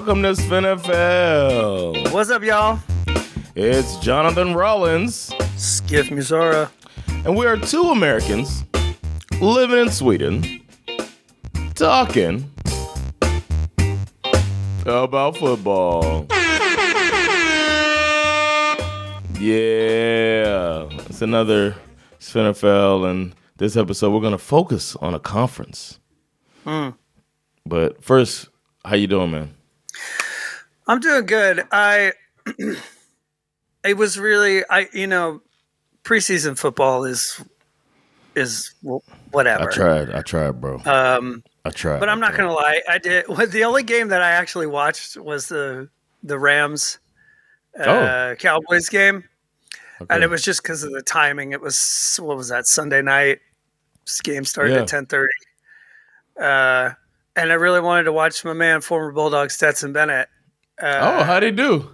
Welcome to SveNFL. What's up, y'all? It's Jonathan Rollins. Schif Missouri. And we are two Americans living in Sweden talking about football. Yeah. It's another SveNFL, and this episode we're going to focus on a conference. But first, how you doing, man? I'm doing good. It was really, preseason football is whatever. I tried, bro. I tried. But I'm not going to lie. The only game that I actually watched was the Rams Cowboys game. Okay. And it was just because of the timing. It was, what was that, Sunday night? This game started at 10:30. And I really wanted to watch my man, former Bulldog Stetson Bennett. How'd he do?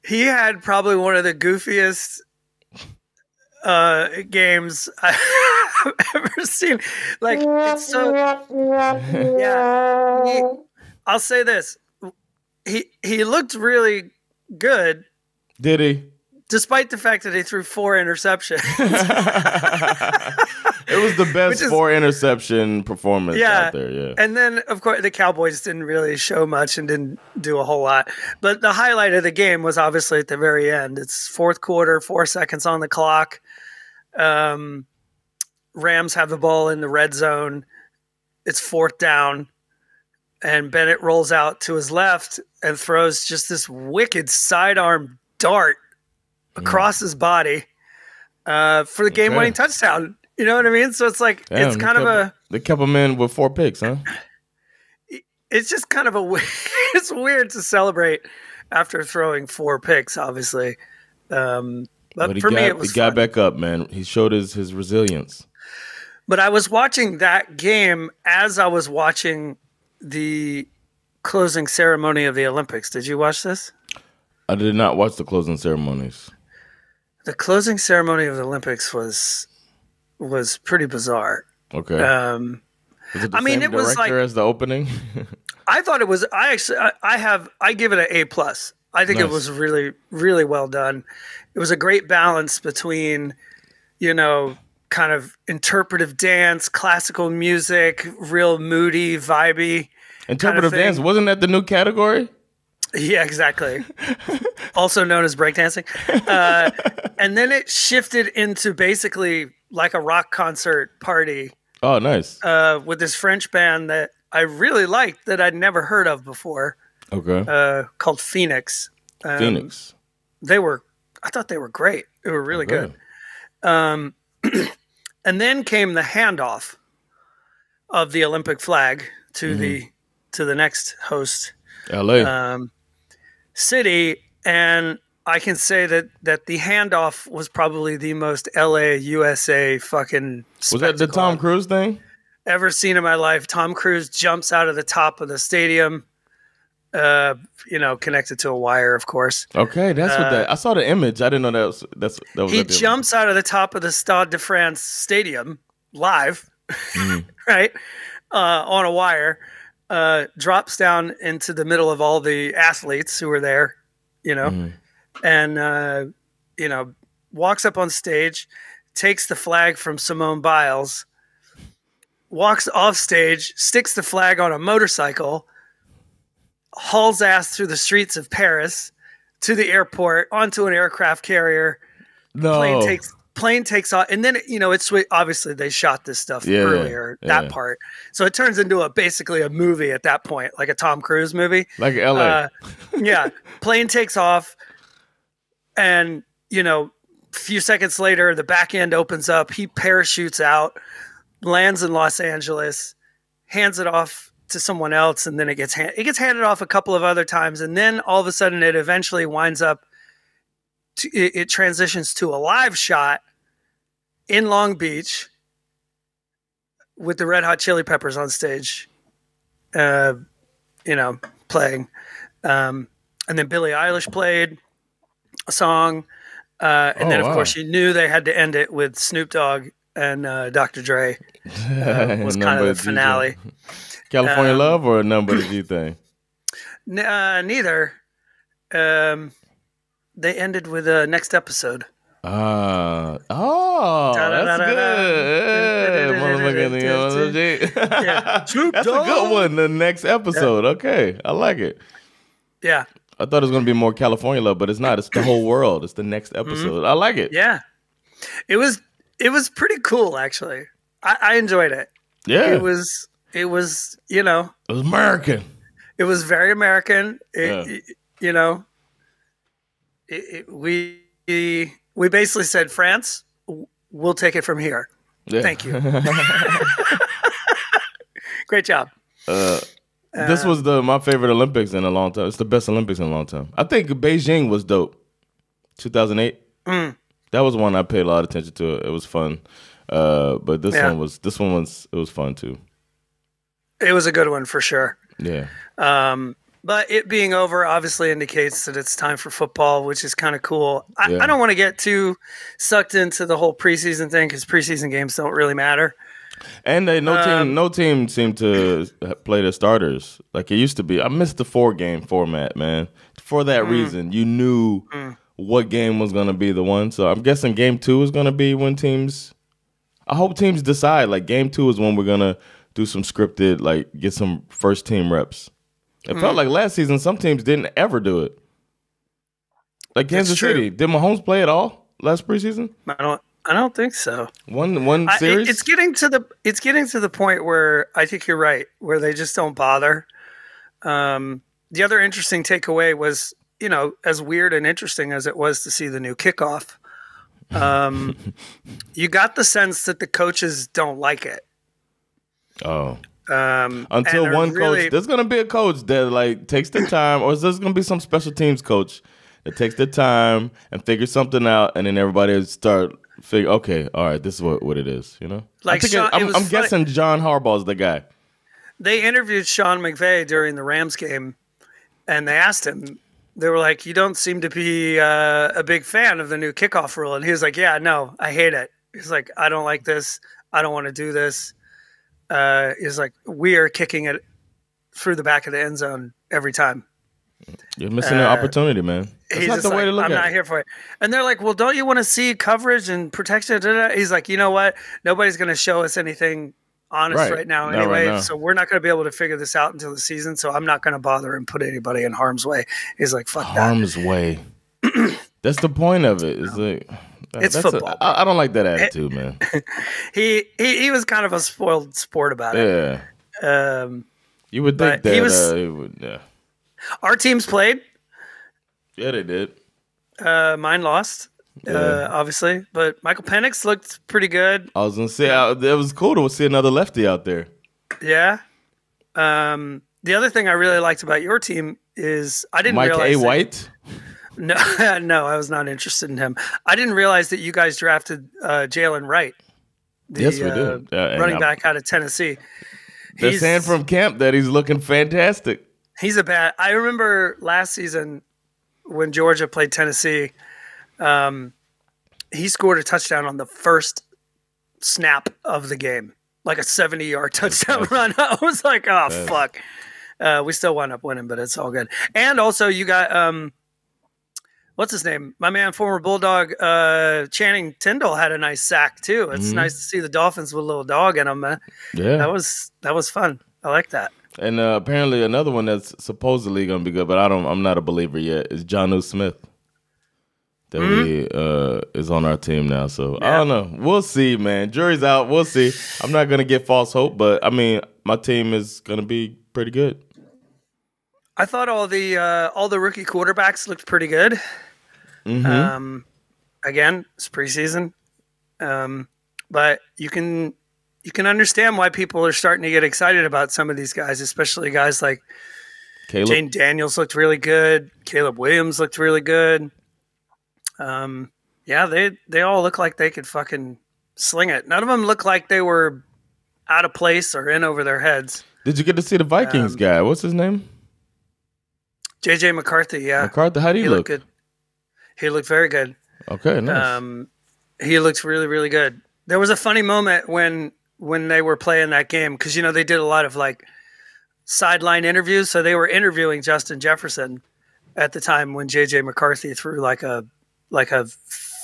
He had probably one of the goofiest games I've ever seen. Like, it's so... Yeah. I'll say this. He looked really good. Did he? Despite the fact that he threw 4 interceptions. It was the best 4-interception performance out there, yeah. And then, of course, the Cowboys didn't really show much and didn't do a whole lot. But the highlight of the game was obviously at the very end. It's fourth quarter, 4 seconds on the clock. Rams have the ball in the red zone. It's fourth down. And Bennett rolls out to his left and throws just this wicked sidearm dart across his body for the game-winning touchdown. You know what I mean? So it's like, it's kind of They kept him in with 4 picks, huh? It's just kind of it's weird to celebrate after throwing 4 picks, obviously. But for me, it was he got back up, man. He showed his resilience. But I was watching that game as I was watching the closing ceremony of the Olympics. Did you watch this? I did not watch the closing ceremonies. The closing ceremony of the Olympics was pretty bizarre. Okay. Was it the same director as the opening? I thought it was. I give it an A+. I think it was really, really well done. It was a great balance between, kind of interpretive dance, classical music, real moody, vibey. Interpretive dance, wasn't that the new category? Yeah, exactly. Also known as breakdancing. And then it shifted into basically like a rock concert party. Oh, nice. With this French band that I really liked that I'd never heard of before. Okay. Called Phoenix. Phoenix. I thought they were great. They were really good. And then came the handoff of the Olympic flag to the next host. LA. City, and I can say that the handoff was probably the most LA USA fucking was that the Tom Cruise thing? Ever seen in my life. Tom Cruise jumps out of the top of the stadium, connected to a wire, of course. Okay, that's what that. I saw the image. I didn't know that was. He jumps out of the top of the Stade de France stadium live, right, on a wire. Drops down into the middle of all the athletes who were there, and, walks up on stage, takes the flag from Simone Biles, walks off stage, sticks the flag on a motorcycle, hauls ass through the streets of Paris to the airport, onto an aircraft carrier. No. Plane takes off, and then it's obviously they shot this stuff earlier, that part, so it turns into basically a movie at that point, like a Tom Cruise movie, like LA. Plane takes off, and a few seconds later, the back end opens up. He parachutes out, lands in Los Angeles, hands it off to someone else, and then it gets handed off a couple of other times, and then all of a sudden, it eventually winds up. It transitions to a live shot in Long Beach with the Red Hot Chili Peppers on stage, playing. And then Billie Eilish played a song. And then, of course, you knew they had to end it with Snoop Dogg and Dr. Dre was kind of the finale. California Love or a number of G thing? Neither. They ended with next episode. That's good. That's a good one. The next episode. Okay, I like it. Yeah. I thought it was going to be more California love, but it's not. It's the whole world. It's the next episode. I like it. Yeah. It was pretty cool, actually. I enjoyed it. Yeah. It was, It was American. It was very American. We basically said, France, we'll take it from here. Yeah. Thank you. Great job. This was my favorite Olympics in a long time. It's the best Olympics in a long time. I think Beijing was dope. 2008. That was one I paid a lot of attention to. It was fun. But this one was fun too. It was a good one for sure. Yeah. But it being over obviously indicates that it's time for football, which is kind of cool. I don't want to get too sucked into the whole preseason thing because preseason games don't really matter. And no team seemed to play their starters like it used to be. I missed the 4-game format, man. For that reason, you knew what game was going to be the one. So I'm guessing game 2 is going to be when teams. I hope teams decide like game 2 is when we're going to do some scripted, like get some first team reps. It felt like last season some teams didn't ever do it. Like Kansas City, did Mahomes play at all last preseason? I don't think so. One series. It's getting to the point where I think you're right, where they just don't bother. The other interesting takeaway was, as weird and interesting as it was to see the new kickoff, you got the sense that the coaches don't like it. Oh. Until one coach, there's gonna be a coach that like takes the time, or is there gonna be some special teams coach that takes the time and figures something out, and then everybody start figure, okay, all right, this is what it is, Like I'm guessing John Harbaugh's the guy. They interviewed Sean McVay during the Rams game, and they asked him. They were like, "You don't seem to be a big fan of the new kickoff rule," and he was like, "Yeah, no, I hate it." He's like, "I don't like this. I don't want to do this." Is like, we are kicking it through the back of the end zone every time. You're missing an opportunity, man. That's not the way to look at it. I'm not here for it. And they're like, well, don't you want to see coverage and protection? He's like, you know what? Nobody's going to show us anything honest right now anyway. So we're not going to be able to figure this out until the season. So I'm not going to bother and put anybody in harm's way. He's like, fuck that. Harm's way. That's the point of it. It's like... It's football. I don't like that attitude, man. He was kind of a spoiled sport about it. Yeah. You would think that he would. Yeah. Our teams played. Yeah, they did. Mine lost, obviously, but Michael Penix looked pretty good. I was gonna say it was cool to see another lefty out there. Yeah. The other thing I really liked about your team is I didn't realize Mike A. White. No, I was not interested in him. I didn't realize that you guys drafted Jalen Wright. Yes, we did. Running back out of Tennessee. They're saying from camp that he's looking fantastic. I remember last season when Georgia played Tennessee, he scored a touchdown on the first snap of the game, like a 70-yard touchdown run. I was like, oh, fuck. We still wound up winning, but it's all good. And also you got what's his name? My man, former Bulldog, Channing Tindall had a nice sack too. It's nice to see the Dolphins with a little dog in them. Yeah, that was fun. I like that. And apparently another one that's supposedly going to be good, but I'm not a believer yet, is Jonnu Smith. That is on our team now. So I don't know. We'll see, man. Jury's out. We'll see. I'm not going to get false hope, but I mean, my team is going to be pretty good. I thought all the rookie quarterbacks looked pretty good. Again, it's preseason, but you can understand why people are starting to get excited about some of these guys, especially guys like Caleb. Jane Daniels looked really good. Caleb Williams looked really good. They all look like they could fucking sling it. None of them look like they were out of place or in over their heads. Did you get to see the Vikings guy? What's his name? JJ McCarthy. Yeah, McCarthy. How do you look? Good. He looked very good. Okay, nice. He looks really, really good. There was a funny moment when they were playing that game because they did a lot of like sideline interviews. So they were interviewing Justin Jefferson at the time when J.J. McCarthy threw like a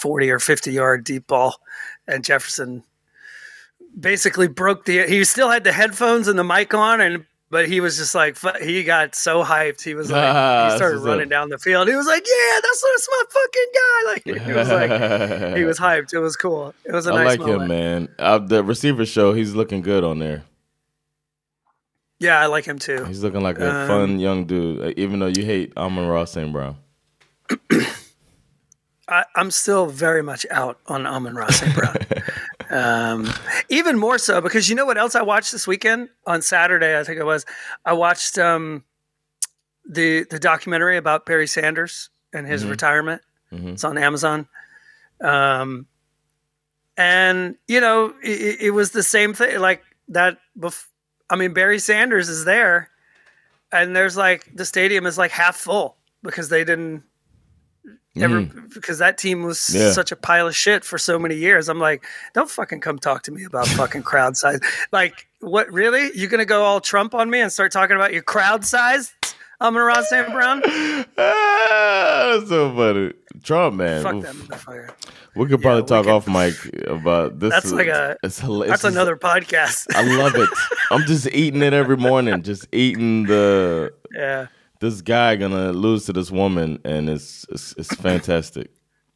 40 or 50-yard deep ball, and Jefferson basically he still had the headphones and the mic on, but he was just like, he got so hyped. He was like, he started running down the field. He was like, yeah, that's my fucking guy. Like, he was like, he was hyped. It was cool. It was a nice moment. Him, man. The receiver show, he's looking good on there. Yeah, I like him too. He's looking like a fun young dude, even though you hate Amon-Ra St. Brown. I'm still very much out on Amon-Ra St. Brown. Even more so because you know what else I watched this weekend? On Saturday, I think it was. I watched the documentary about Barry Sanders and his retirement. Mm-hmm. It's on Amazon. And, you know, it was the same thing. Like that. I mean, Barry Sanders is there, and there's like the stadium is like half full because they didn't. Because that team was such a pile of shit for so many years. I'm like, don't fucking come talk to me about fucking crowd size. Like, what, really? You going to go all Trump on me and start talking about your crowd size? Amon-Ra St. Brown? That's so funny. Trump, man. Fuck that motherfucker. We could probably talk off mic about this. That's that's another podcast. I love it. I'm just eating it every morning. Just eating this guy gonna lose to this woman, and it's fantastic.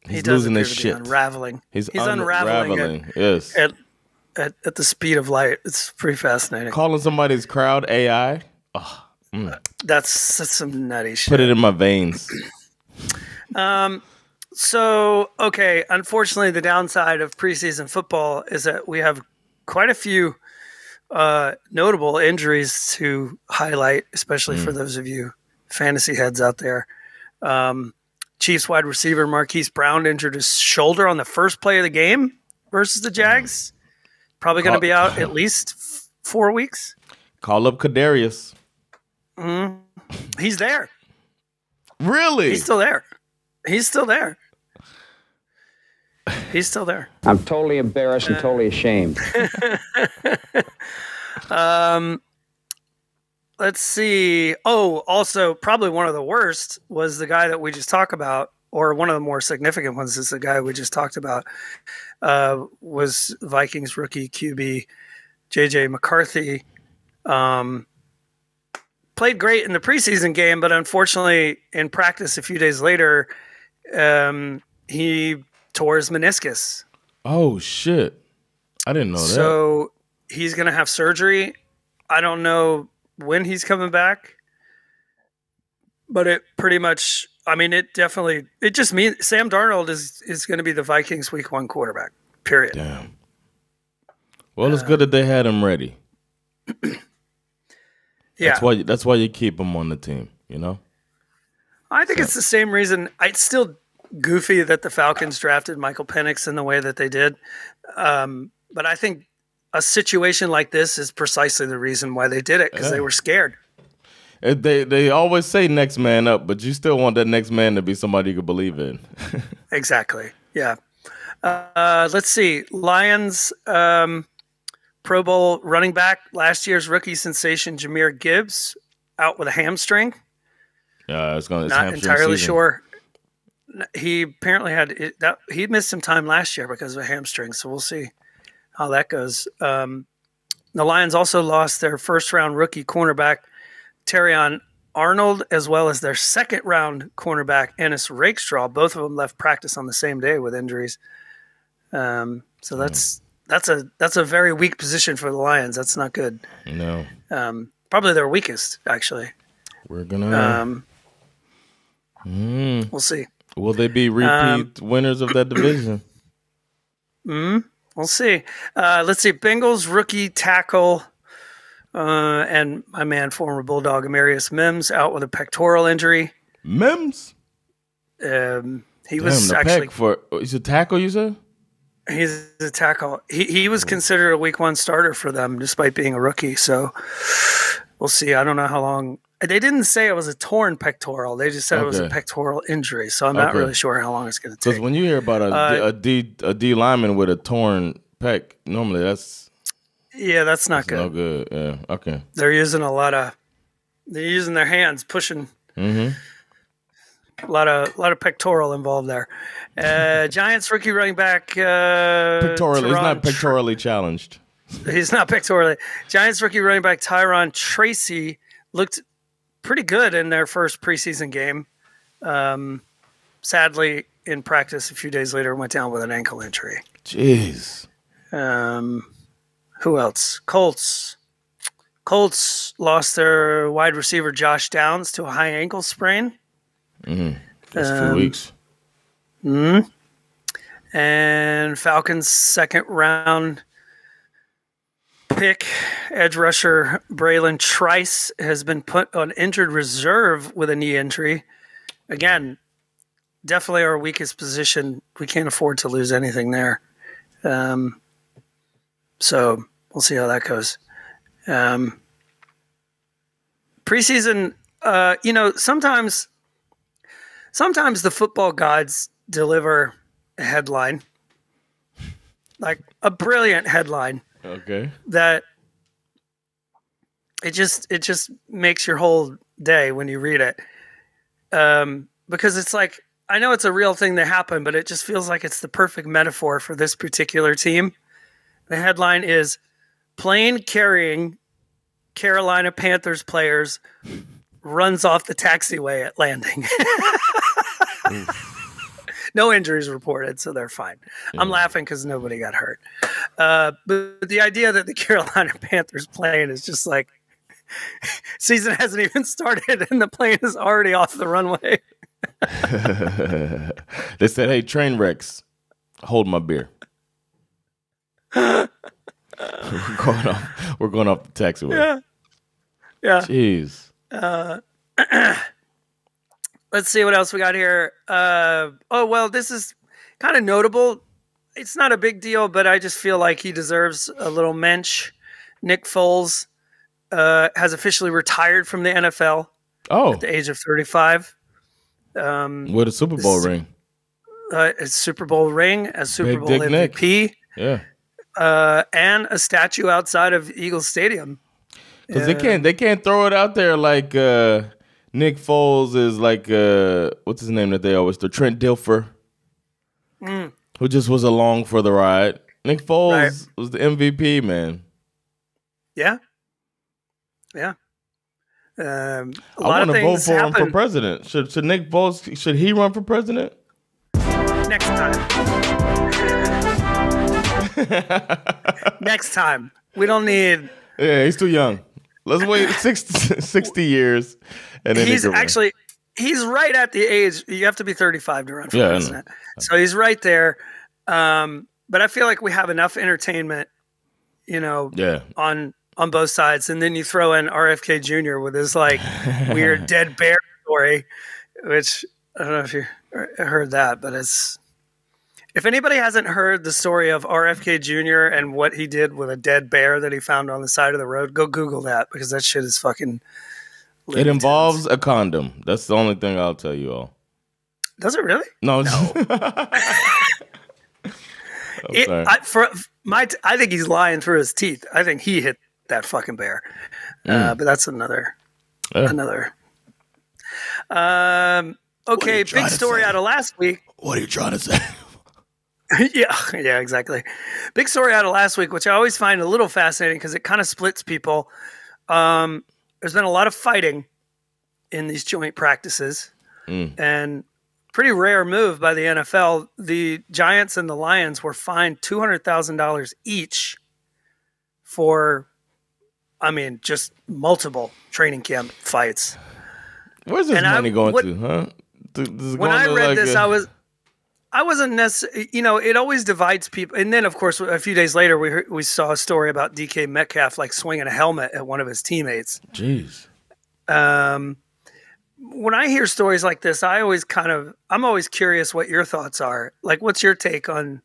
He's losing his shit. Unraveling. He's unraveling. Yes. At the speed of light. It's pretty fascinating. Calling somebody's crowd AI. Oh, That's some nutty shit. Put it in my veins. So, okay, unfortunately, the downside of preseason football is that we have quite a few notable injuries to highlight, especially for those of you fantasy heads out there. Chiefs wide receiver Marquise Brown injured his shoulder on the first play of the game versus the Jags. Probably going to be out at least 4 weeks. Call up Kadarius. He's there. Really? He's still there. He's still there. He's still there. I'm totally embarrassed and totally ashamed. Let's see. Oh, also, probably one of the worst was the guy that we just talked about, or one of the more significant ones is the guy we just talked about, was Vikings rookie QB J.J. McCarthy. Played great in the preseason game, but unfortunately in practice a few days later, he tore his meniscus. Oh, shit. I didn't know that. So he's going to have surgery. I don't know when he's coming back, but it pretty much, I mean, it just means Sam Darnold is going to be the Vikings week 1 quarterback, period. Damn. Well, it's good that they had him ready. Yeah. That's why you keep him on the team, you know? I think it's the same reason. It's still goofy that the Falcons drafted Michael Penix in the way that they did. But I think a situation like this is precisely the reason why they did it, because they were scared. They always say next man up, but you still want that next man to be somebody you can believe in. Exactly. Yeah. Let's see. Lions Pro Bowl running back, last year's rookie sensation Jahmyr Gibbs, out with a hamstring. It's not entirely sure. He apparently he missed some time last year because of a hamstring, so we'll see how that goes. The Lions also lost their first-round rookie cornerback Terrion Arnold, as well as their second-round cornerback Ennis Rakestraw. Both of them left practice on the same day with injuries. So that's a very weak position for the Lions. That's not good. No. Probably their weakest, actually. We're gonna. We'll see. Will they be repeat winners of that division? We'll see. Let's see. Bengals rookie tackle and my man, former Bulldog Amarius Mims, out with a pectoral injury. Mims? He was actually he's a tackle, you said? He's a tackle. He was considered a week 1 starter for them despite being a rookie. So we'll see. I don't know how long. They didn't say it was a torn pectoral. They just said it was a pectoral injury. So I'm not really sure how long it's going to take. Because when you hear about a D lineman with a torn pec, normally that's not good. No good. Yeah. Okay. They're using a lot of They're using their hands, pushing. Mm-hmm. A lot of pectoral involved there. Giants rookie running back. Pictorially, he's not pectorally challenged. He's not pectorally. Giants rookie running back Tyron Tracy looked pretty good in their first preseason game. Sadly, in practice a few days later, went down with an ankle injury. Jeez. Who else? Colts lost their wide receiver Josh Downs to a high ankle sprain. That's a few weeks. And Falcons' second round pick, edge rusher Braylon Trice, has been put on injured reserve with a knee injury. Again, definitely our weakest position. We can't afford to lose anything there. So we'll see how that goes. Preseason, sometimes the football gods deliver a headline, like a brilliant headline. Okay. That it just makes your whole day when you read it. Because it's like, I know it's a real thing that happened, but it just feels like it's the perfect metaphor for this particular team. The headline is plane carrying Carolina Panthers players runs off the taxiway at landing. No injuries reported, so they're fine. Yeah. I'm laughing because nobody got hurt. But the idea that the Carolina Panthers plane is just like, season hasn't even started and the plane is already off the runway. They said, hey, train wrecks, hold my beer. We're going off the taxiway. Yeah. Jeez. Let's see what else we got here. This is kind of notable. It's not a big deal, but I just feel like he deserves a little mensch. Nick Foles has officially retired from the NFL at the age of 35. With a Super Bowl ring. A Super Bowl ring, a Super Bowl MVP. Yeah. And a statue outside of Eagles Stadium. Because they can't throw it out there like Nick Foles is like what's his name that they always do? Trent Dilfer, who just was along for the ride. Nick Foles was the MVP, man. Yeah. I want to vote for him for president. Should Nick Foles, should he run for president? Next time. Next time. We don't need... Yeah, he's too young. Let's wait 60 years. And then he's right at the age. You have to be 35 to run for president. So he's right there. But I feel like we have enough entertainment, on both sides. And then you throw in RFK Jr. with his like weird dead bear story, which I don't know if you heard that, but if anybody hasn't heard the story of RFK Jr. and what he did with a dead bear that he found on the side of the road, go Google that because that shit is fucking... It involves a condom. That's the only thing I'll tell you all. Does it really? No. I think he's lying through his teeth. I think he hit that fucking bear. But that's another. Okay, big story out of last week. What are you trying to say? Yeah, exactly. Big story out of last week, which I always find a little fascinating because it kind of splits people. There's been a lot of fighting in these joint practices, and pretty rare move by the NFL. The Giants and the Lions were fined $200,000 each for, just multiple training camp fights. Where's this money going to, huh? When I read this, I wasn't necessarily, it always divides people. And then, of course, a few days later, we saw a story about DK Metcalf like swinging a helmet at one of his teammates. Jeez. When I hear stories like this, I'm always curious what your thoughts are. Like, what's your take on?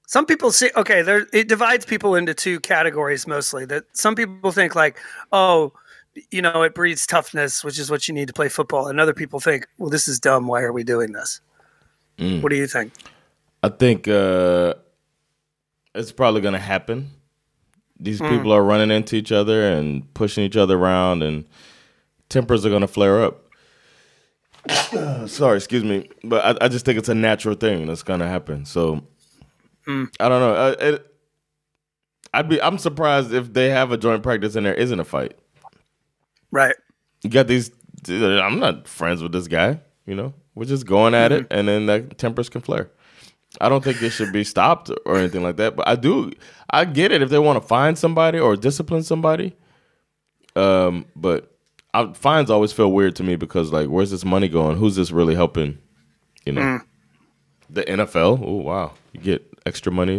Some people say, it divides people into two categories mostly. That some people think like, it breeds toughness, which is what you need to play football. And other people think, well, this is dumb. Why are we doing this? What do you think? I think it's probably going to happen. These people are running into each other and pushing each other around, and tempers are going to flare up. Sorry, excuse me. But I just think it's a natural thing that's going to happen. So, I don't know. I'm surprised if they have a joint practice and there isn't a fight. Right. You got these, I'm not friends with this guy, you know. We're just going at it, and then that tempers can flare. I don't think it should be stopped or anything like that. But I get it if they want to fine somebody or discipline somebody. But fines always feel weird to me because, like, where's this money going? Who's this really helping? You know, the NFL. Oh wow, you get extra money.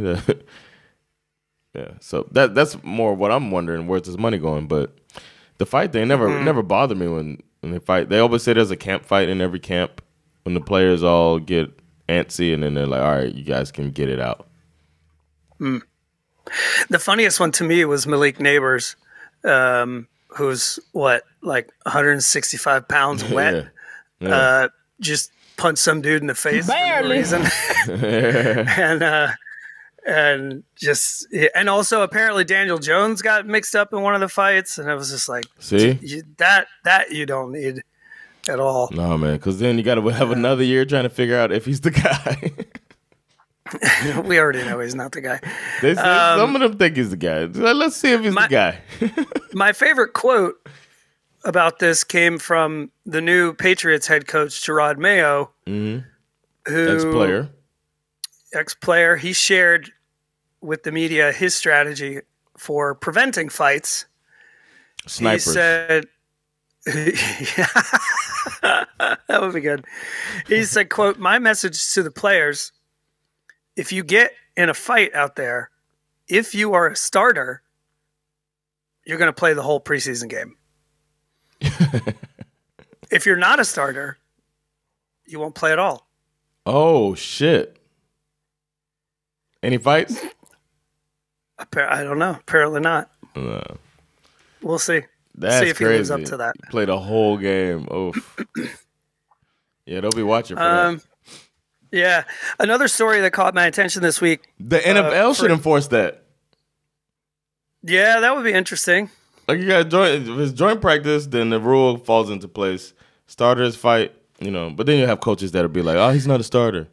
Yeah, so that's more what I'm wondering. Where's this money going? But the fight thing never bothered me when they fight. They always say there's a camp fight in every camp when the players all get antsy, and then they're like, all right, you guys can get it out. The funniest one to me was Malik Neighbors, who's like 165 pounds wet. Yeah. Just punched some dude in the face Barely. for no reason. and also apparently Daniel Jones got mixed up in one of the fights, and I was just like, see, that you don't need at all. No, man, because then you got to have another year trying to figure out if he's the guy. We already know he's not the guy. Some of them think he's the guy. Let's see if he's the guy. My favorite quote about this came from the new Patriots head coach, Gerard Mayo, who ex-player. He shared with the media his strategy for preventing fights. Snipers. He said, that would be good. He said, quote, "My message to the players, if you get in a fight out there, if you are a starter, you're going to play the whole preseason game. If you're not a starter, you won't play at all." Oh, shit. Any fights? I don't know. Apparently not. We'll see. That's see if crazy. he lives up to that. Played a whole game. Oof. Yeah, they'll be watching for that. Yeah. Another story that caught my attention this week. The NFL should enforce that. Yeah, that would be interesting. Like, you got if it's joint practice, then the rule falls into place. Starters fight, but then you have coaches that'll be like, oh, he's not a starter.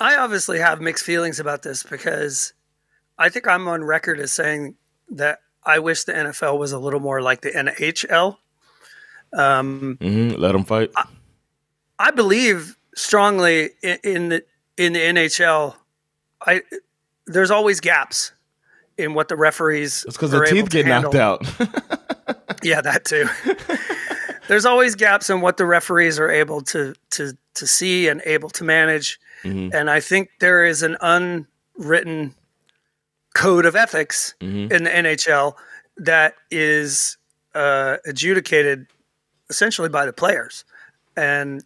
I obviously have mixed feelings about this because I think I'm on record as saying that I wish the NFL was a little more like the NHL. Let them fight. I believe strongly in the NHL. There's always gaps in what the referees. It's because the teeth get knocked out. Yeah, that too. There's always gaps in what the referees are able to see and able to manage. And I think there is an unwritten code of ethics in the NHL that is adjudicated essentially by the players. And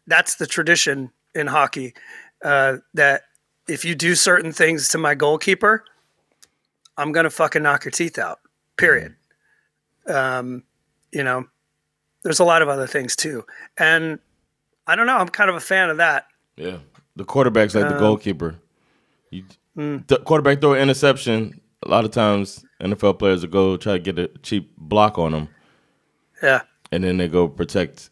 that's the tradition in hockey, that if you do certain things to my goalkeeper, I'm going to fucking knock your teeth out, period. There's a lot of other things too. And I don't know, I'm kind of a fan of that. Yeah. The quarterback's like the goalkeeper. The quarterback throw an interception. A lot of times NFL players will go try to get a cheap block on them. Yeah. And then they go protect.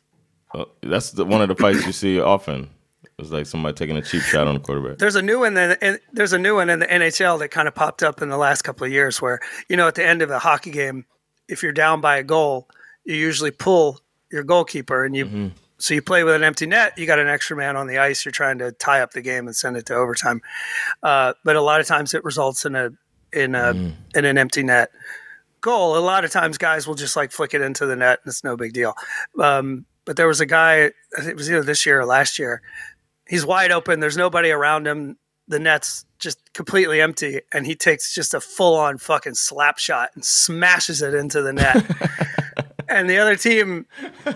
That's one of the fights you see often. It's like somebody taking a cheap shot on the quarterback. There's a new one in the NHL that kind of popped up in the last couple of years where, at the end of a hockey game, if you're down by a goal, you usually pull your goalkeeper and so you play with an empty net. You got an extra man on the ice. You're trying to tie up the game and send it to overtime. But a lot of times it results in an empty net goal. A lot of times guys will just like flick it into the net and it's no big deal. But there was a guy, I think it was either this year or last year. He's wide open. There's nobody around him. The net's just completely empty. And he takes just a full on fucking slap shot and smashes it into the net. And the other team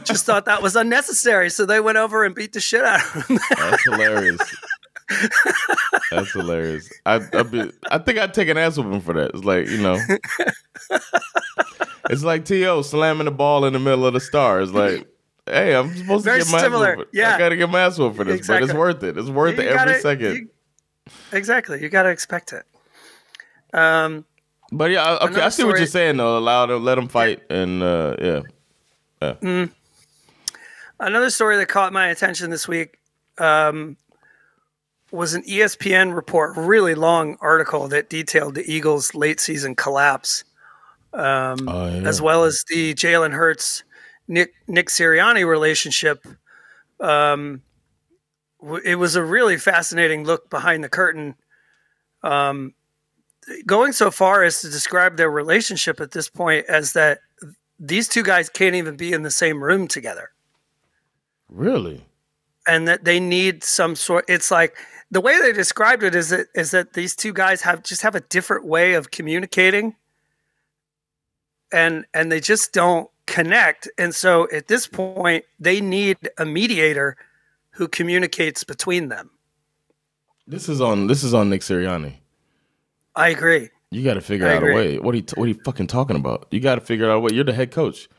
just thought that was unnecessary. So they went over and beat the shit out of him. That's hilarious. That's hilarious. I think I'd take an ass whooping for that. It's like, it's like T.O. slamming the ball in the middle of the star. It's like, hey, I'm supposed to get my ass whooped. Yeah. I got to get my ass whooped for this, but it's worth it. It's worth it every second. Exactly. You got to expect it. But yeah, okay, I see what you're saying though. Let them fight, and yeah. Another story that caught my attention this week was an ESPN report, really long article that detailed the Eagles' late season collapse, as well as the Jalen Hurts, Nick Sirianni relationship. It was a really fascinating look behind the curtain, going so far as to describe their relationship at this point as that these two guys can't even be in the same room together. Really? And that they need some sort. It's like the way they described it is that these two guys have a different way of communicating, and they just don't connect. And so at this point, they need a mediator who communicates between them. This is on Nick Sirianni. I agree. You got to figure out a way. What are you fucking talking about? You got to figure out a way. You're the head coach.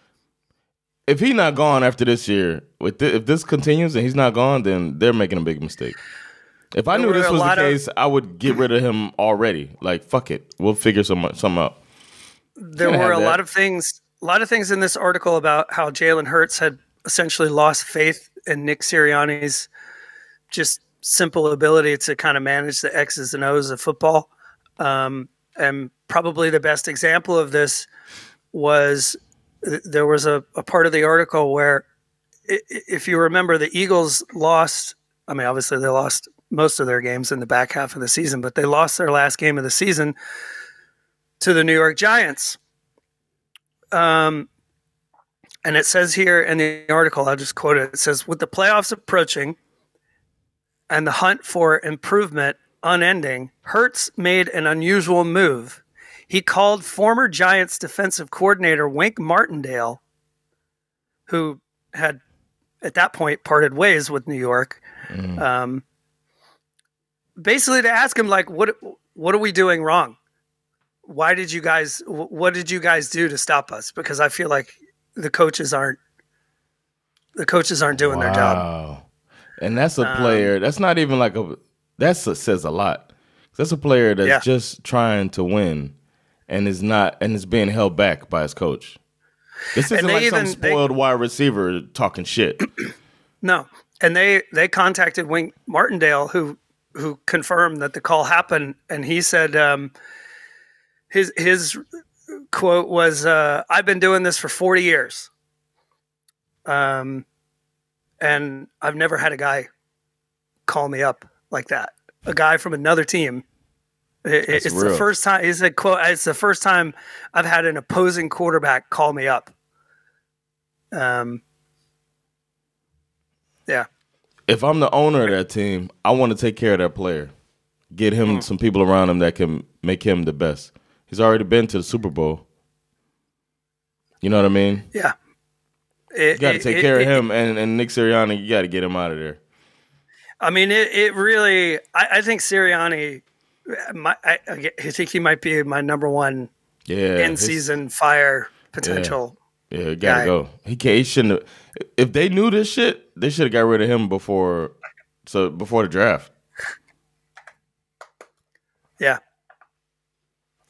If he's not gone after this year, if this continues and he's not gone, then they're making a big mistake. If I knew this was the case, I would get rid of him already. Like, fuck it, we'll figure something out. There were a lot of things in this article about how Jalen Hurts had essentially lost faith in Nick Sirianni's just simple ability to kind of manage the X's and O's of football. And probably the best example of this was there was a part of the article where, if you remember, the Eagles lost. I mean, obviously they lost most of their games in the back half of the season, but they lost their last game of the season to the New York Giants. And it says here in the article, I'll just quote it. It says, with the playoffs approaching and the hunt for improvement unending, Hurts made an unusual move. He called former Giants defensive coordinator Wink Martindale, who had at that point parted ways with New York, basically to ask him, like, what are we doing wrong? What did you guys do to stop us? Because I feel like the coaches aren't doing their job. And that's a player. That's not even like says a lot. That's a player that's just trying to win and is being held back by his coach. This isn't like some spoiled wide receiver talking shit. No. And they contacted Wink Martindale, who confirmed that the call happened, and he said his quote was, I've been doing this for 40 years. And I've never had a guy call me up like that. A guy from another team. It's the first time. He said, "quote It's the first time I've had an opposing quarterback call me up." Yeah. If I'm the owner of that team, I want to take care of that player. Get him some people around him that can make him the best. He's already been to the Super Bowl. You know what I mean? Yeah. You got to take care of him, and Nick Sirianni, you got to get him out of there. I mean, it really. I think Sirianni. I think he might be my number one in-season fire potential. Yeah, gotta go. He shouldn't have. If they knew this shit, they should have got rid of him before the draft. Yeah,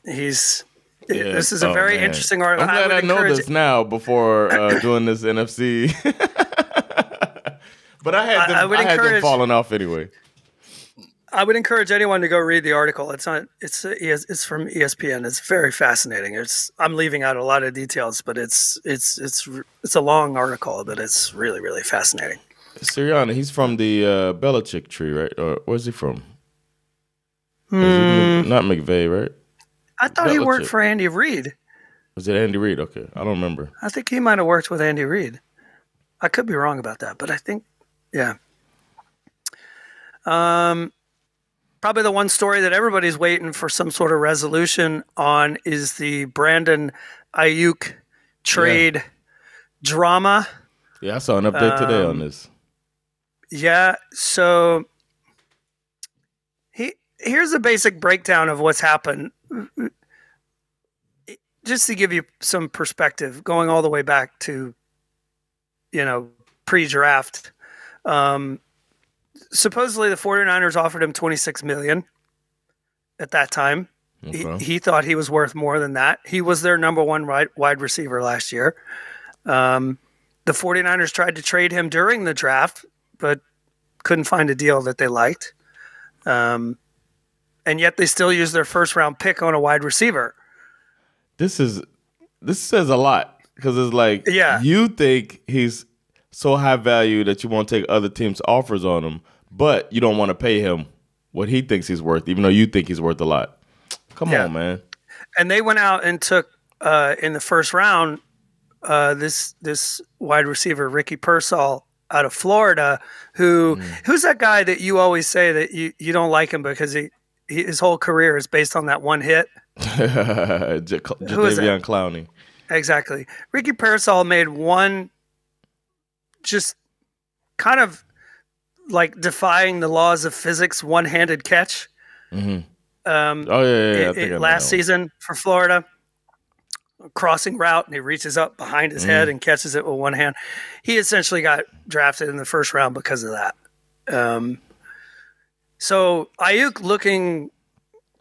this is a very interesting article. I'm glad I know this now before doing this NFC. But I had them falling off anyway. I would encourage anyone to go read the article. It's from ESPN. It's very fascinating. I'm leaving out a lot of details, but it's a long article, but it's really, really fascinating. Sirianni, he's from the Belichick tree, right? Or where's he from? Not McVay, right? I thought he worked for Andy Reid. Was it Andy Reid? Okay, I don't remember. I think he might have worked with Andy Reid. I could be wrong about that, but I think, yeah. Probably the one story that everybody's waiting for some sort of resolution on is the Brandon Ayuk trade drama. Yeah, I saw an update today on this. Yeah, so here's a basic breakdown of what's happened. Just to give you some perspective, going all the way back to, pre-draft. Supposedly the 49ers offered him $26 million at that time. Okay. He thought he was worth more than that. He was their number one wide receiver last year. The 49ers tried to trade him during the draft, but couldn't find a deal that they liked. And yet they still use their first-round pick on a wide receiver. This says a lot, because it's like, you think he's so high value that you won't take other teams' offers on him, but you don't want to pay him what he thinks he's worth, even though you think he's worth a lot. Come on, man. And they went out and took in the first round this wide receiver, Ricky Pearsall, out of Florida, who's that guy that you always say that you don't like him because his whole career is based on that one hit? Jadeveon Clowney. Exactly. Ricky Pearsall made one just kind of like defying the laws of physics one-handed catch. Last season for Florida. Crossing route, and he reaches up behind his head and catches it with one hand. He essentially got drafted in the first round because of that. So Ayuk looking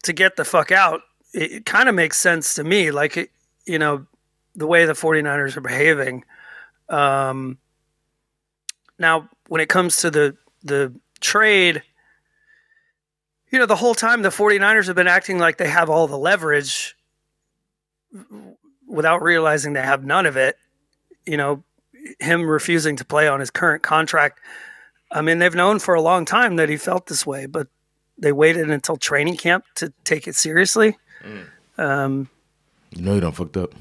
to get the fuck out, it kind of makes sense to me. Like, the way the 49ers are behaving. Now, when it comes to the trade, the whole time the 49ers have been acting like they have all the leverage without realizing they have none of it. Him refusing to play on his current contract. I mean, they've known for a long time that he felt this way, but they waited until training camp to take it seriously. You done fucked up.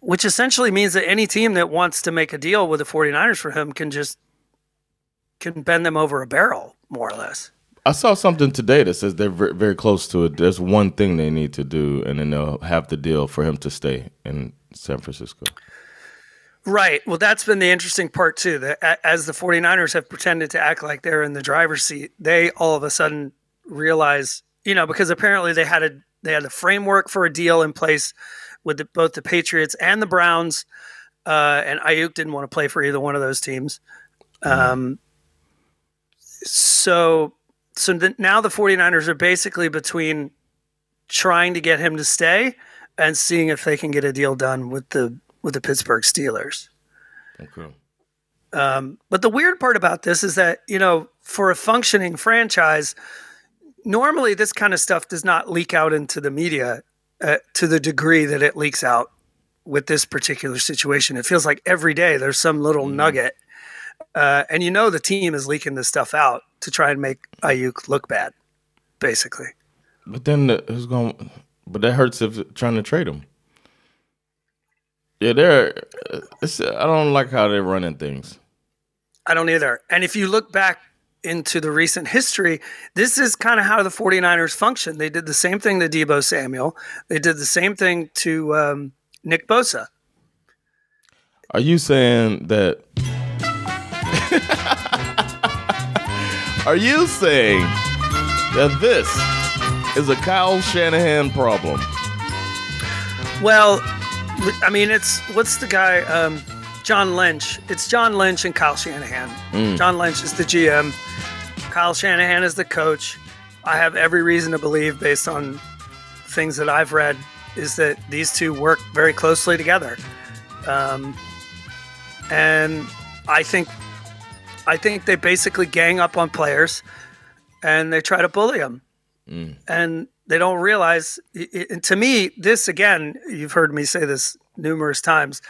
Which essentially means that any team that wants to make a deal with the 49ers for him can bend them over a barrel, more or less. I saw something today that says they're very, very close to it. There's one thing they need to do, and then they'll have the deal for him to stay in San Francisco. Right. Well, that's been the interesting part, too. That as the 49ers have pretended to act like they're in the driver's seat, they all of a sudden realize, because apparently they had a framework for a deal in place with both the Patriots and the Browns, and Ayuk didn't want to play for either one of those teams. So now the 49ers are basically between trying to get him to stay and seeing if they can get a deal done with the Pittsburgh Steelers. Okay. But the weird part about this is that, for a functioning franchise, normally this kind of stuff does not leak out into the media to the degree that it leaks out with this particular situation. It feels like every day there's some little nugget. And the team is leaking this stuff out to try and make Ayuk look bad, basically. But then but that hurts if trying to trade him. Yeah, I don't like how they're running things. I don't either. And if you look back into the recent history, this is kind of how the 49ers function. They did the same thing to Deebo Samuel. They did the same thing to Nick Bosa. Are you saying that... Are you saying that this is a Kyle Shanahan problem? Well, I mean, what's the guy, John Lynch. It's John Lynch and Kyle Shanahan. John Lynch is the GM. Kyle Shanahan is the coach. I have every reason to believe, based on things that I've read, is that these two work very closely together. And I think they basically gang up on players and they try to bully them. And they don't realize, and to me, this, again, you've heard me say this numerous times,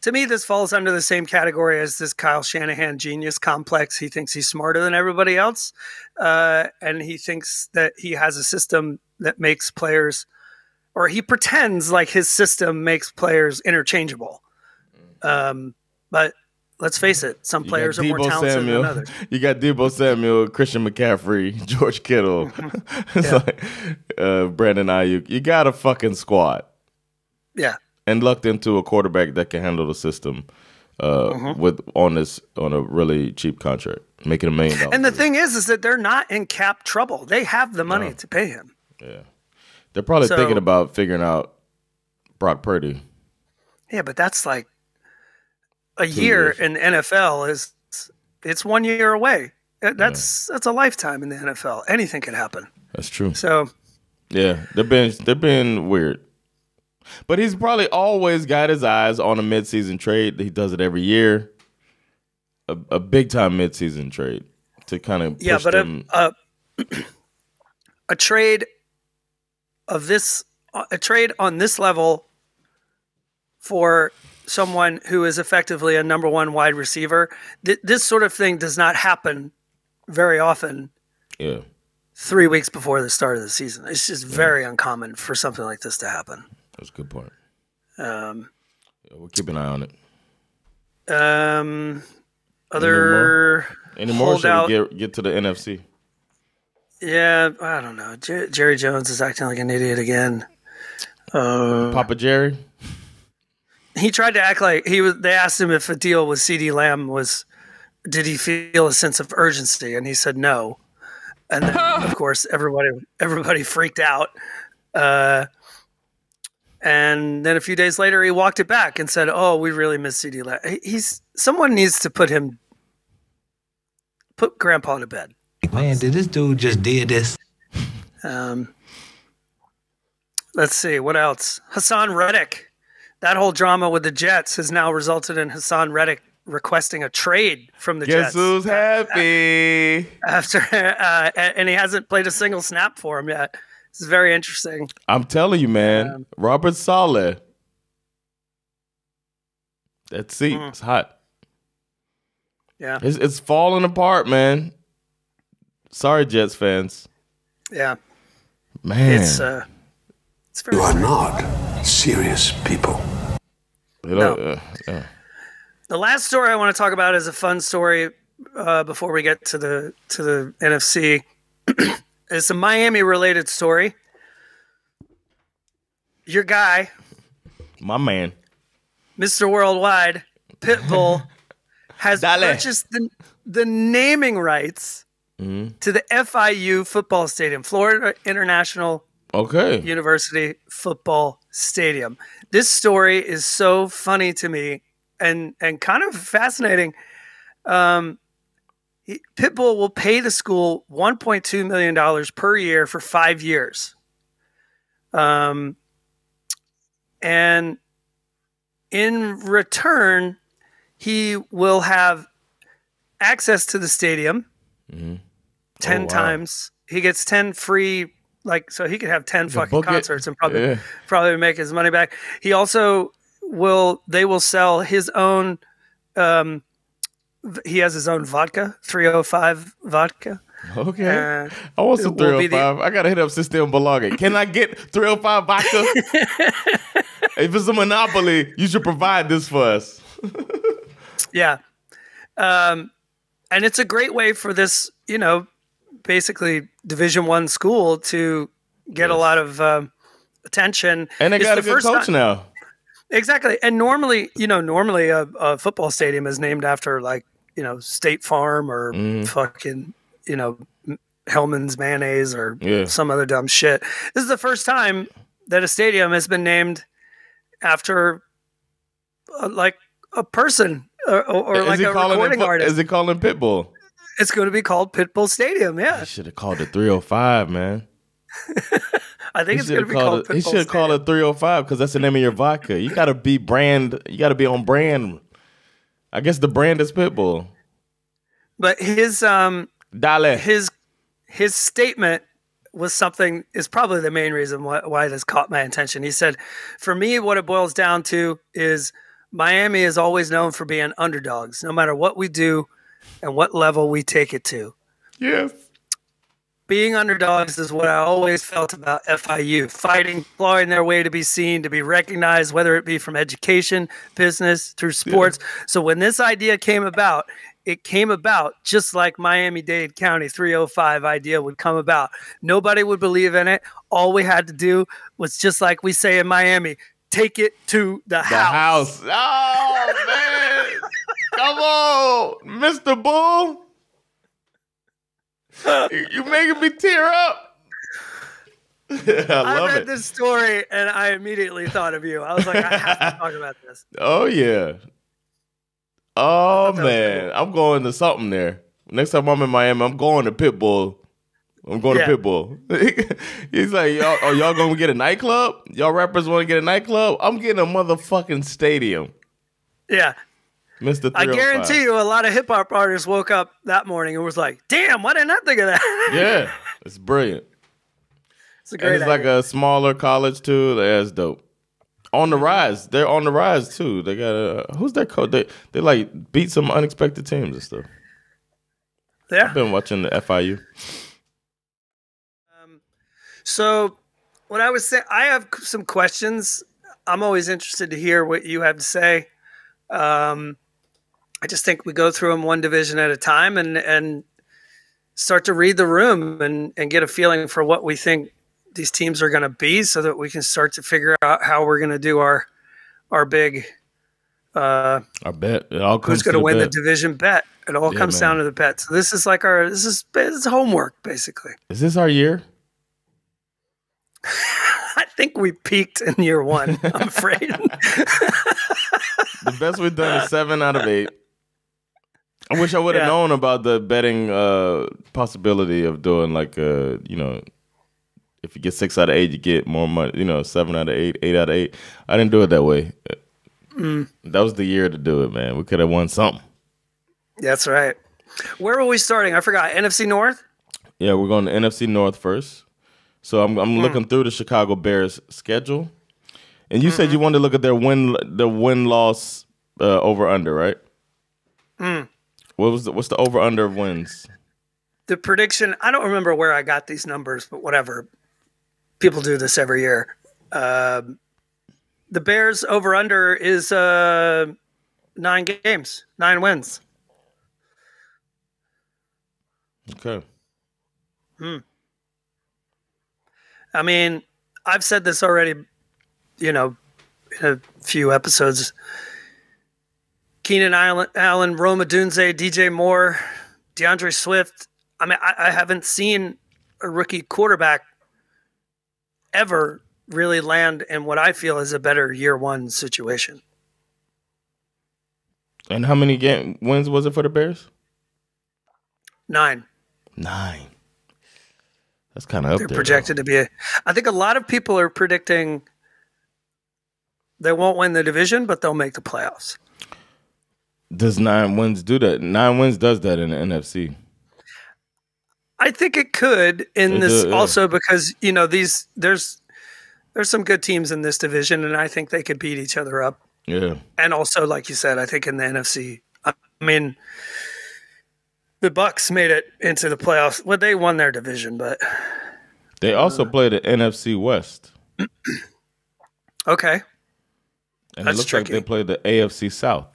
to me, this falls under the same category as this Kyle Shanahan genius complex. He thinks he's smarter than everybody else. And he thinks that he has a system that makes players, or he pretends like his system makes players interchangeable. But let's face it, some players are more talented than others. You got Deebo Samuel, Christian McCaffrey, George Kittle, like, Brandon Ayuk. You got a fucking squad. Yeah. And lucked into a quarterback that can handle the system on a really cheap contract, making $1 million. And the thing is that they're not in cap trouble. They have the money to pay him. Yeah. They're probably thinking about figuring out Brock Purdy. Yeah, but that's like a year in the NFL it's 1 year away. That's a lifetime in the NFL. Anything can happen. That's true. So yeah, they're being weird. But he's probably always got his eyes on a midseason trade. He does it every year. a big time midseason trade to kind of push them. A trade on this level for someone who is effectively a number one wide receiver. This sort of thing does not happen very often. Yeah. 3 weeks before the start of the season. It's just very uncommon for something like this to happen. That's a good point. We'll keep an eye on it. Any more? Should we get to the NFC? Yeah, I don't know. Jerry Jones is acting like an idiot again. Papa Jerry? He tried to act like they asked him if a deal with CeeDee Lamb did he feel a sense of urgency? And he said no. And then, of course, everybody freaked out. And then a few days later, he walked it back and said, "Oh, we really miss CeeDee Lamb." Someone needs to put Grandpa to bed. Man, did this dude just did this? Let's see what else. Hassan Reddick. That whole drama with the Jets has now resulted in Hassan Reddick requesting a trade from the Jets. Guess who's happy? And he hasn't played a single snap for him yet. This is very interesting. I'm telling you, man. Robert Saleh. That seat is hot. Yeah. It's falling apart, man. Sorry, Jets fans. Yeah. Man. It's very You are not serious people. No. The last story I want to talk about is a fun story before we get to the NFC. It's a Miami-related story. Your guy, my man, Mr. Worldwide, Pitbull, has purchased the naming rights to the FIU football stadium, Florida International University Football Stadium. This story is so funny to me and kind of fascinating. Pitbull will pay the school $1.2 million per year for 5 years. And in return, he will have access to the stadium 10 times. He gets 10 free, so he could have 10 fucking concerts and probably make his money back. He also they will sell his own, he has his own vodka, 305 vodka. Okay. I want some 305. I got to hit up System Belonging. Can I get 305 vodka? If it's a monopoly, you should provide this for us. Yeah. And it's a great way for this, basically Division I school to get a lot of attention. And they got a good coach now. Exactly. And normally a football stadium is named after State Farm or fucking, Hellman's mayonnaise or some other dumb shit. This is the first time that a stadium has been named after a person or like a recording artist. Is it calling Pitbull? It's going to be called Pitbull Stadium, yeah. He should have called it 305, man. I think it's going to be called Pitbull. He should call it 305 because that's the name of your vodka. You got to be brand. You got to be on brand. I guess the brand is Pitbull. But his statement is probably the main reason why this caught my attention. He said, "For me, what it boils down to is Miami is always known for being underdogs, no matter what we do and what level we take it to. Yes. Being underdogs is what I always felt about FIU, fighting, clawing their way to be seen, to be recognized, whether it be from education, business, through sports. Yeah. So when this idea came about, it came about just like Miami-Dade County 305 idea would come about. Nobody would believe in it. All we had to do was, just like we say in Miami, take it to the house. Oh, man. Come on, Mr. Bull. You making me tear up. I read this story and I immediately thought of you. I was like, I have to talk about this. Oh, yeah. Oh, man. I'm going to something there. Next time I'm in Miami, I'm going to Pitbull. I'm going to Pitbull. He's like, y'all going to get a nightclub? Y'all rappers want to get a nightclub? I'm getting a motherfucking stadium. Yeah. Mr. I guarantee you a lot of hip-hop artists woke up that morning and was like, damn, why didn't I think of that? Yeah, it's brilliant. It's a great and it's like a smaller college, too. That's dope. On the rise. They're on the rise, too. They got who's their coach? They like beat some unexpected teams and stuff. Yeah. I've been watching the FIU. So what I was saying, I have some questions. I'm always interested to hear what you have to say. I just think we go through them one division at a time and start to read the room and get a feeling for what we think these teams are going to be so that we can start to figure out how we're going to do our big our bet. It all comes who's going to win bet. the division bet. It all comes down to the bet. So this is like it's homework, basically. Is this our year? I think we peaked in year one, I'm afraid. The best we've done is 7 out of 8. I wish I would have known about the betting possibility of doing like if you get 6 out of 8, you get more money. 7 out of 8, 8 out of 8. I didn't do it that way. That was the year to do it, man. We could have won something. That's right. Where were we starting? I forgot. NFC North? Yeah, we're going to NFC North first. So I'm looking through the Chicago Bears schedule, and you said you wanted to look at their win loss over under, right? What's the over under of wins? The prediction. I don't remember where I got these numbers, but whatever. People do this every year. The Bears over under is 9 games, 9 wins. Okay. I mean, I've said this already, in a few episodes. Keenan Allen, Rome Odunze, DJ Moore, DeAndre Swift. I mean, I haven't seen a rookie quarterback ever really land in what I feel is a better year one situation. And how many wins was it for the Bears? 9. 9. That's kind of up They're there. projected to be I think a lot of people are predicting they won't win the division, but they'll make the playoffs. Does 9 wins do that? 9 wins does that in the NFC. I think it could also because there's some good teams in this division, and I think they could beat each other up. Yeah, and also like you said, I think in the NFC, I mean, the Bucs made it into the playoffs. Well, they won their division, but they also played the NFC West. Okay, and that's it looks tricky. like they played the AFC South.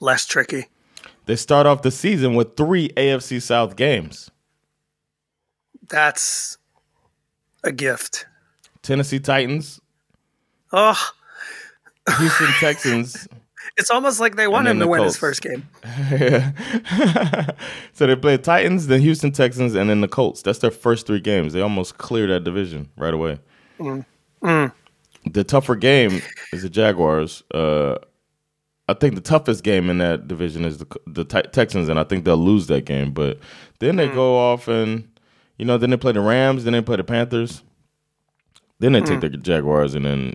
Less tricky. They start off the season with 3 AFC South games. That's a gift. Tennessee Titans. Oh, Houston Texans. It's almost like they want him to win his first game. So they played Titans, then Houston Texans, and then the Colts. That's their first 3 games. They almost cleared that division right away. The tougher game is the Jaguars. I think the toughest game in that division is the Texans, and I think they'll lose that game. But then they go off and, then they play the Rams, then they play the Panthers. Then they take the Jaguars, and then,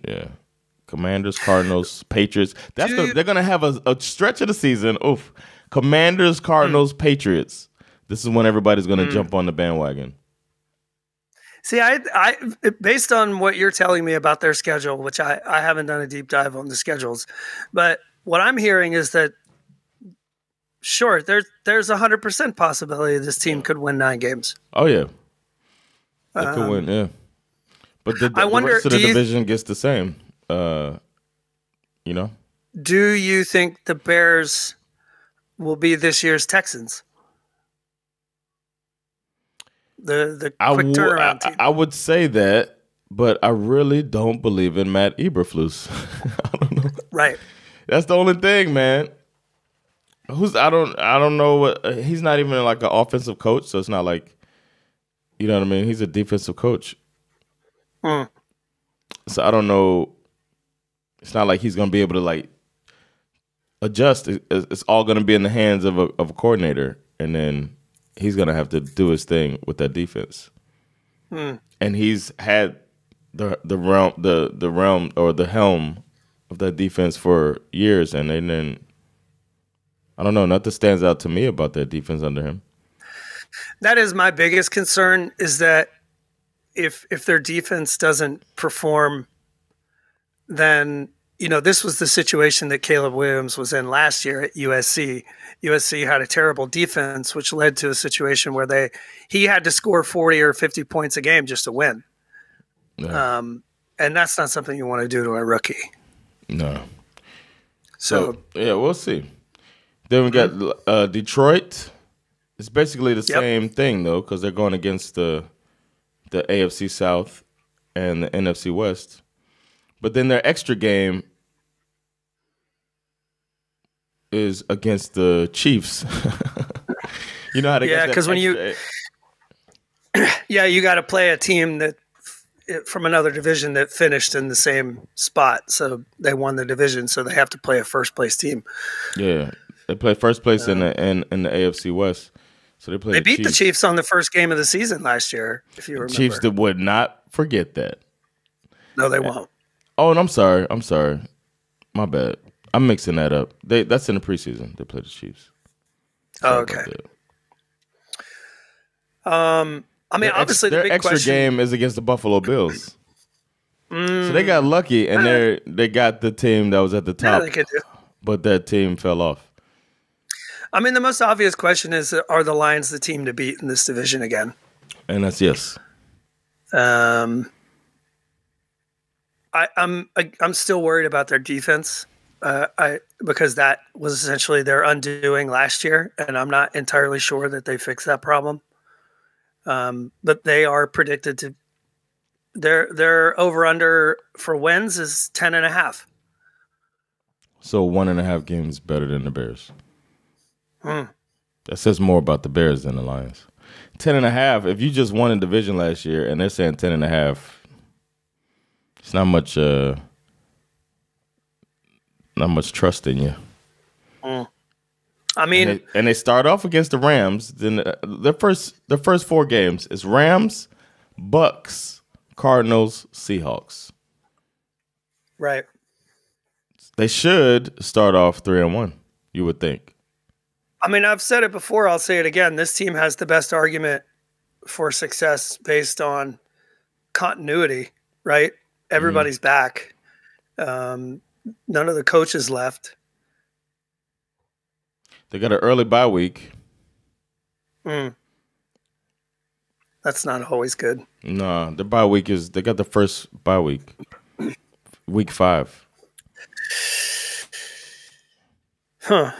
Commanders, Cardinals, Patriots. They're going to have a stretch of the season. Oof. Commanders, Cardinals, Patriots. This is when everybody's going to jump on the bandwagon. See, I based on what you're telling me about their schedule, which I haven't done a deep dive on the schedules, but what I'm hearing is that, sure, there's 100% possibility this team could win 9 games. Oh, yeah. They could win, yeah. But the rest of the division gets the same. Do you think the Bears will be this year's Texans? The quick turnaround team. I would say that, but I really don't believe in Matt Eberflus. I don't know. Right. That's the only thing, man. I don't know what he's not even like an offensive coach, so it's not like, you know what I mean? He's a defensive coach. So I don't know. It's not like he's going to be able to like adjust. It's all going to be in the hands of a coordinator, and then he's going to have to do his thing with that defense. And he's had the realm or the helm of that defense for years, and they didn't. I don't know. Nothing stands out to me about that defense under him. That is my biggest concern, is that if their defense doesn't perform, then, this was the situation that Caleb Williams was in last year at USC. USC had a terrible defense, which led to a situation where he had to score 40 or 50 points a game just to win. Yeah. And that's not something you want to do to a rookie. No. So yeah, we'll see. Then we got Detroit. It's basically the same thing, though, because they're going against the AFC South and the NFC West. But then their extra game is against the Chiefs. You know how to get because when you got to play a team that from another division that finished in the same spot, so they won the division, so they have to play a first place team. Yeah, they play first place in the AFC West. So they beat the Chiefs on the first game of the season last year, if you remember. Chiefs would not forget that. No, they won't. Oh, and I'm sorry. My bad. I'm mixing that up. That's in the preseason. They play the Chiefs. Sorry okay. Obviously, the big extra game is against the Buffalo Bills. So they got lucky, and they got the team that was at the top. Yeah, they could do. But that team fell off. The most obvious question is: are the Lions the team to beat in this division again? And that's yes. I'm still worried about their defense. Because that was essentially their undoing last year, and I'm not entirely sure that they fixed that problem. But they are predicted to their over under for wins is 10.5. So 1.5 games better than the Bears. That says more about the Bears than the Lions. 10.5. If you just won a division last year and they're saying 10.5, it's not much. Not much trust in you. And they start off against the Rams. Then the first 4 games is Rams, Bucks, Cardinals, Seahawks. Right. They should start off 3-1. You would think. I've said it before. I'll say it again. This team has the best argument for success based on continuity. Right. Everybody's back. None of the coaches left. They got an early bye week. That's not always good. No, the bye week they got the first bye week. Week 5. Huh.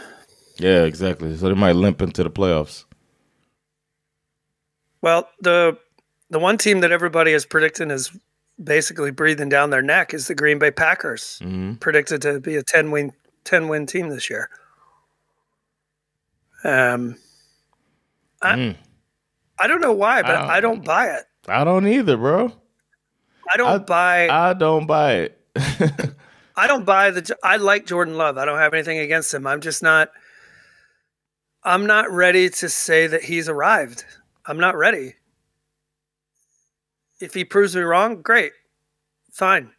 Yeah, exactly. So they might limp into the playoffs. Well, the one team that everybody is predicting is basically breathing down their neck is the Green Bay Packers, predicted to be a 10-win team this year. I don't know why, but I don't buy it. I don't either, bro. I don't buy it. I don't buy I like Jordan Love. I don't have anything against him. I'm not ready to say that he's arrived. I'm not ready. If he proves me wrong, great. Fine.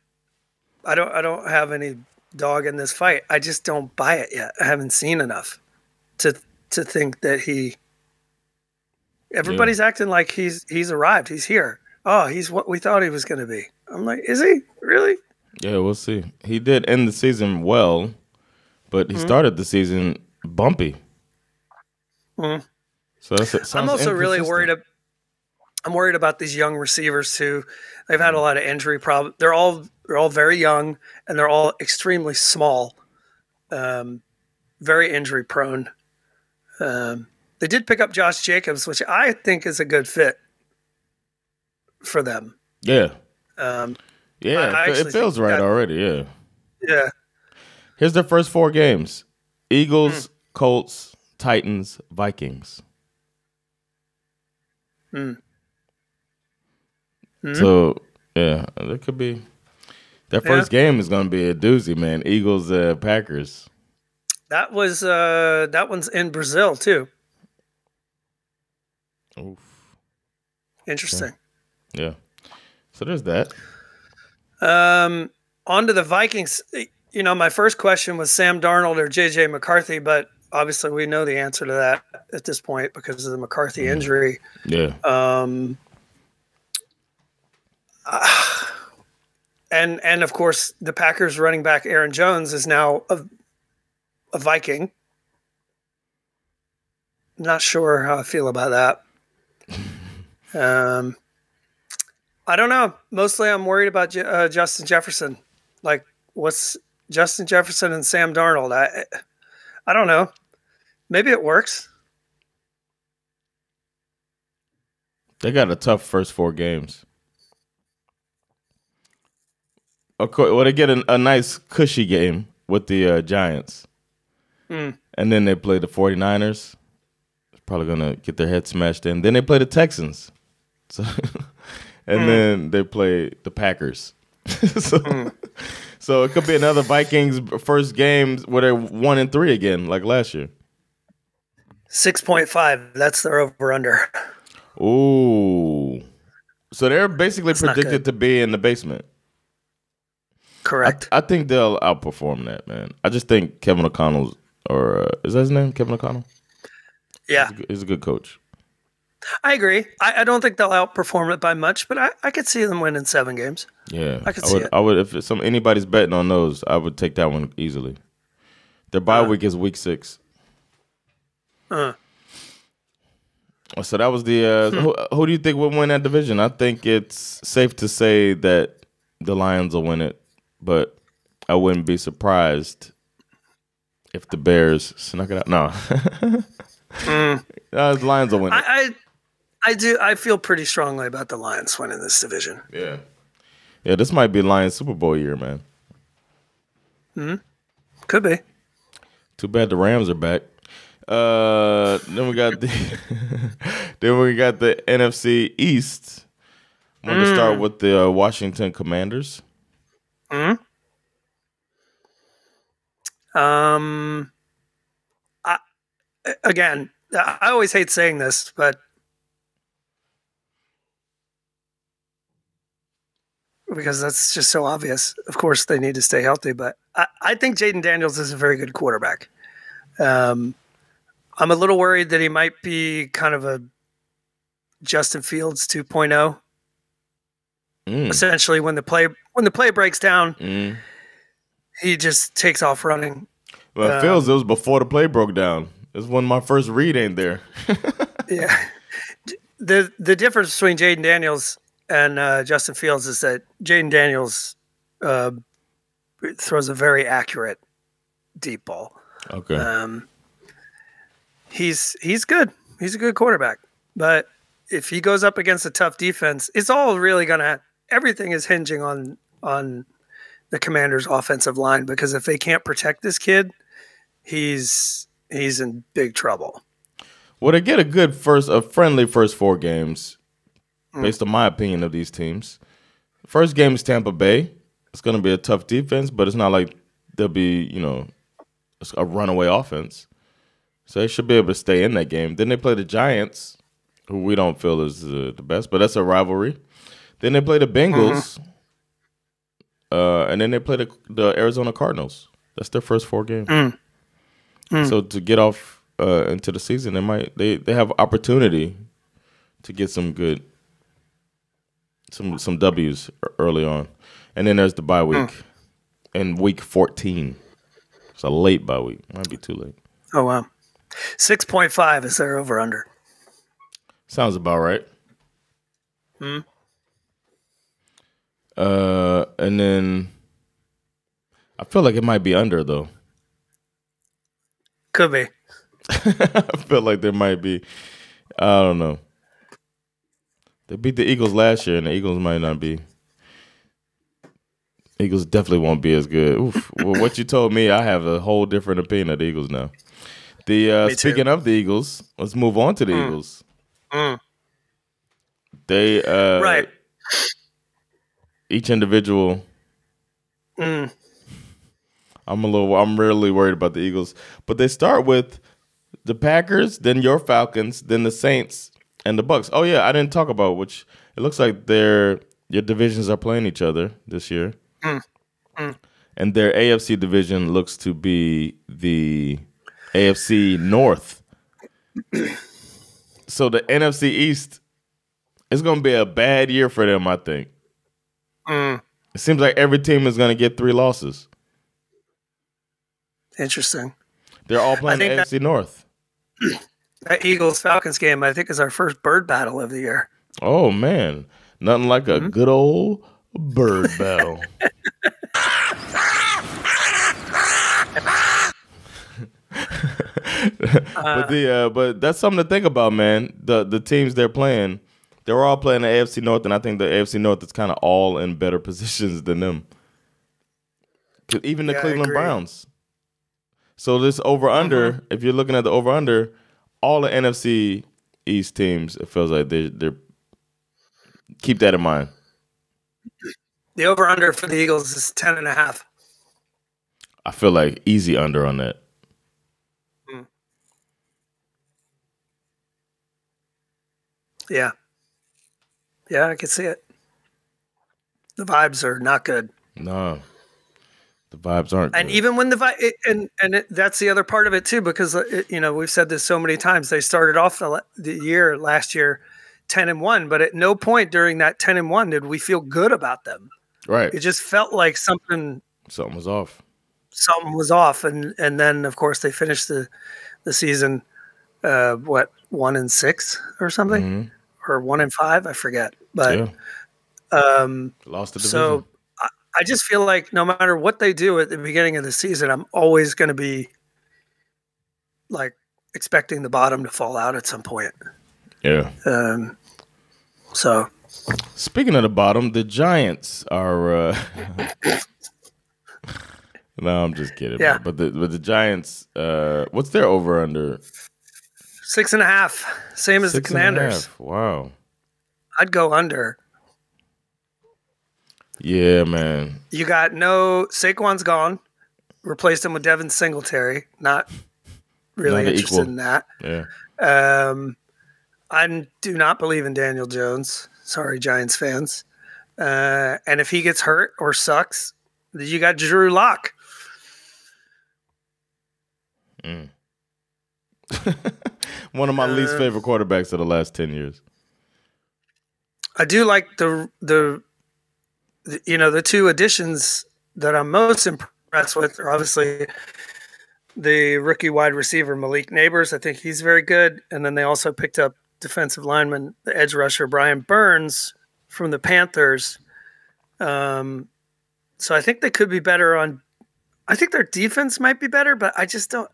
I don't have any dog in this fight. I just don't buy it yet. I haven't seen enough to think that everybody's acting like he's arrived. He's here. Oh, he's what we thought he was going to be. I'm like, is he? Really? Yeah, we'll see. He did end the season well, but he started the season bumpy. So I'm also really worried. I'm worried about these young receivers too. They've had a lot of injury problems. They're all very young and they're all extremely small, very injury prone. They did pick up Josh Jacobs, which I think is a good fit for them. Yeah. It feels right already. Yeah. Yeah. Here's their first 4 games: Eagles, Colts, Titans, Vikings. So yeah, that could be. That first game is going to be a doozy, man. Eagles, Packers. That one's in Brazil too. Oof. Interesting. Yeah. So there's that. On to the Vikings. My first question was Sam Darnold or J.J. McCarthy, but obviously we know the answer to that at this point because of the McCarthy injury. Yeah. And of course, the Packers running back Aaron Jones is now a Viking. Not sure how I feel about that. I don't know. Mostly I'm worried about Justin Jefferson. Like, what's Justin Jefferson and Sam Darnold? I don't know. Maybe it works. They got a tough first 4 games. Of course, well, they get a nice cushy game with the Giants. And then they play the 49ers. Probably going to get their head smashed in. Then they play the Texans. So, and then they play the Packers. So it could be another Vikings first game where they're 1-3 again, like last year. 6.5. That's their over-under. Ooh. So they're basically predicted to be in the basement. Correct. I think they'll outperform that, man. I just think Kevin O'Connell's, or is that his name, Kevin O'Connell? Yeah. He's a good coach. I agree. I don't think they'll outperform it by much, but I could see them winning 7 games. Yeah. I could see it. I would, if anybody's betting on those, I would take that one easily. Their bye week is week 6. So that was the who do you think will win that division? I think it's safe to say that the Lions will win it, but I wouldn't be surprised if the Bears snuck it out. No. The Lions will win it. I do. I feel pretty strongly about the Lions winning this division. Yeah. Yeah, this might be Lions Super Bowl year, man. Could be. Too bad the Rams are back. Then we got the NFC East. I'm going to start with the Washington Commanders. Again, I always hate saying this, but because that's just so obvious. Of course, they need to stay healthy, but I think Jaden Daniels is a very good quarterback. I'm a little worried that he might be kind of a Justin Fields 2.0. Essentially, when the play breaks down, he just takes off running. Well, Fields, it was before the play broke down. This one, my first read ain't there. Yeah, the difference between Jaden Daniels and Justin Fields is that Jaden Daniels throws a very accurate deep ball. Okay. He's good. He's a good quarterback. But if he goes up against a tough defense, it's all really everything is hinging on the Commanders' offensive line, because if they can't protect this kid, he's in big trouble. Well, they get a friendly first 4 games, based on my opinion of these teams. First game is Tampa Bay. It's going to be a tough defense, but it's not like they'll be, a runaway offense. So they should be able to stay in that game. Then they play the Giants, who we don't feel is the best, but that's a rivalry. Then they play the Bengals, and then they play the Arizona Cardinals. That's their first 4 games. So to get off into the season, they have opportunity to get some good some W's early on, and then there's the bye week in week 14. It's a late bye week. Might be too late. Oh wow, 6.5 is their over under. Sounds about right. And then I feel like it might be under though. Could be. I feel like there might be. I don't know. They beat the Eagles last year, and the Eagles might not be. Eagles definitely won't be as good. Oof. Well, what you told me, I have a whole different opinion of the Eagles now. Speaking of the Eagles, let's move on to the Eagles. They right. Each individual. I'm really worried about the Eagles, but they start with the Packers, then your Falcons, then the Saints, and the Bucks. Oh yeah, I didn't talk about which. It looks like your divisions are playing each other this year, and and their AFC division looks to be the AFC North. So the NFC East is going to be a bad year for them, I think. It seems like every team is going to get 3 losses. Interesting. They're all playing the AFC North. That Eagles-Falcons game, I think, is our first bird battle of the year. Oh, man. Nothing like a good old bird battle. But that's something to think about, man. The teams they're playing, they're all playing the AFC North, and I think the AFC North is kind of all in better positions than them. Even the Cleveland Browns. So this over-under, if you're looking at the over-under, all the NFC East teams, it feels like they're keep that in mind. The over-under for the Eagles is 10.5. I feel like easy under on that. Yeah. Yeah, I can see it. The vibes are not good. No. The vibes aren't and good. Even when that's the other part of it too, because we've said this so many times. They started off the year last year 10-1, but at no point during that 10-1 did we feel good about them. Right. It just felt like something was off. Something was off, and then of course they finished the season 1-6 or something, or 1-5, I forget. But lost the division. So I just feel like no matter what they do at the beginning of the season, I'm always going to be like expecting the bottom to fall out at some point. Yeah. So speaking of the bottom, the Giants are. No, I'm just kidding. Yeah. But the Giants, what's their over under? 6.5, same as the Commanders. Wow. I'd go under. Yeah, man. You got Saquon's gone. Replaced him with Devin Singletary. Not really interested in that. Yeah. I do not believe in Daniel Jones. Sorry, Giants fans. And if he gets hurt or sucks, you got Drew Lock. One of my least favorite quarterbacks of the last 10 years. I do like the two additions that I'm most impressed with are obviously the rookie wide receiver Malik Neighbors. I think he's very good. And then they also picked up defensive lineman, the edge rusher Brian Burns from the Panthers. So I think they could be better I think their defense might be better, but I just don't.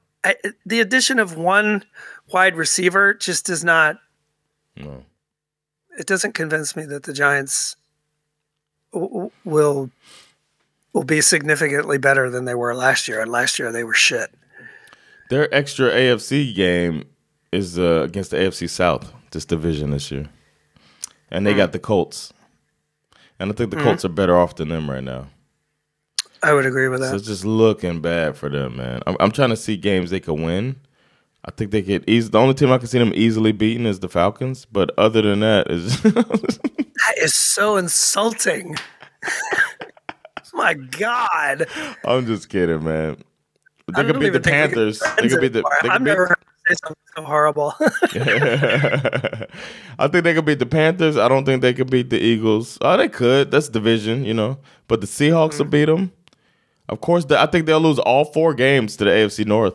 The addition of one wide receiver just does not. No. It doesn't convince me that the Giants will be significantly better than they were last year. And last year they were shit. Their extra AFC game is against the AFC South, this division this year. And they got the Colts. And I think the Colts are better off than them right now. I would agree with that. So it's just looking bad for them, man. I'm trying to see games they could win. I think they could the only team I can see them easily beating is the Falcons. But other than that, is that is so insulting. My God. I'm just kidding, man. They could beat the Panthers. They could beat the. I've never heard you say something so horrible. I think they could beat the Panthers. I don't think they could beat the Eagles. Oh, they could. That's division, But the Seahawks will beat them. Of course, I think they'll lose all 4 games to the AFC North.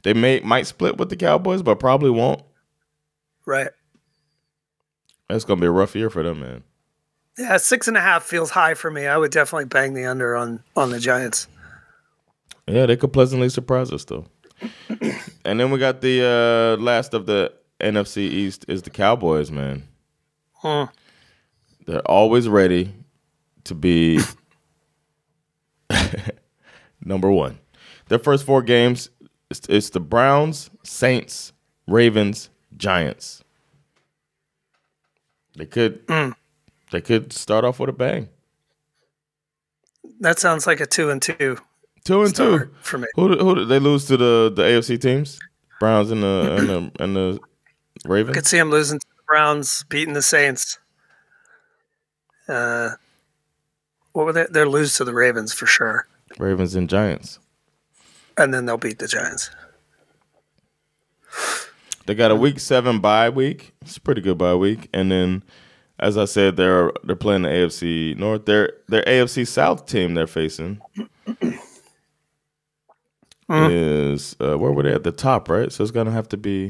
They might split with the Cowboys, but probably won't. Right. That's going to be a rough year for them, man. Yeah, 6.5 feels high for me. I would definitely bang the under on the Giants. Yeah, they could pleasantly surprise us, though. And then we got the last of the NFC East is the Cowboys, man. They're always ready to be number 1. Their first 4 games, it's the Browns, Saints, Ravens, Giants. They could start off with a bang. That sounds like a 2-2. 2-2 for me. Who did they lose to the AFC teams? Browns and the Ravens. I could see them losing to the Browns, beating the Saints. What were they? They'll lose to the Ravens for sure. Ravens and Giants. And then they'll beat the Giants. They got a week 7 bye week. It's a pretty good bye week. And then, as I said, they're playing the AFC North. Their AFC South team they're facing is where were they at the top, right? So it's gonna have to be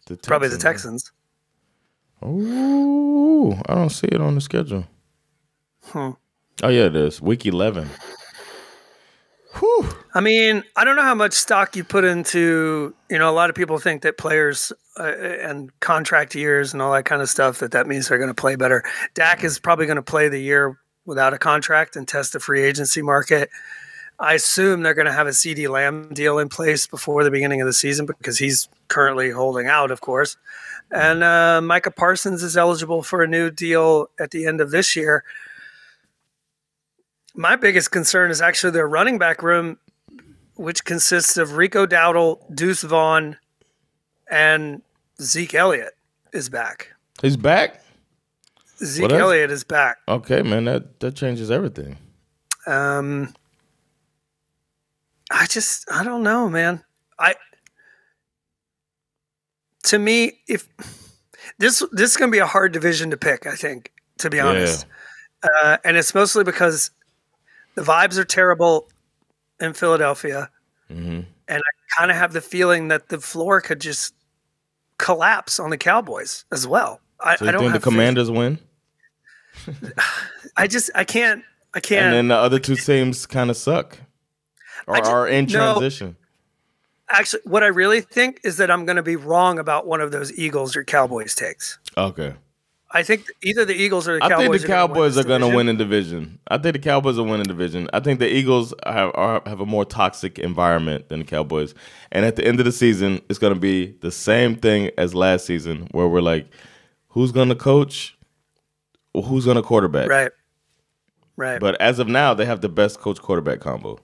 the Texans. Probably the Texans. Oh, I don't see it on the schedule. Oh yeah, it is week 11. Whew. I mean, I don't know how much stock you put into, a lot of people think that players and contract years and all that kind of stuff, that means they're going to play better. Dak is probably going to play the year without a contract and test the free agency market. I assume they're going to have a CD Lamb deal in place before the beginning of the season because he's currently holding out, of course. And Micah Parsons is eligible for a new deal at the end of this year. My biggest concern is actually their running back room, which consists of Rico Dowdle, Deuce Vaughn, and Zeke Elliott is back. He's back? Zeke Elliott is back. Okay, man, that changes everything. I don't know, man. To me, if this is going to be a hard division to pick, I think, to be honest. And it's mostly because the vibes are terrible in Philadelphia. And I kind of have the feeling that the floor could just collapse on the Cowboys as well. I don't think the Commanders win? I can't. And then the other two teams kind of suck or are in transition. Actually, what I really think is that I'm going to be wrong about one of those Eagles or Cowboys takes. Okay. I think either the Eagles or the Cowboys. I think the Cowboys are going to win the division. I think the Cowboys will win the division. I think the Eagles have a more toxic environment than the Cowboys. And at the end of the season, it's going to be the same thing as last season, where we're like, who's going to coach? Who's going to quarterback? Right. But as of now, they have the best coach-quarterback combo.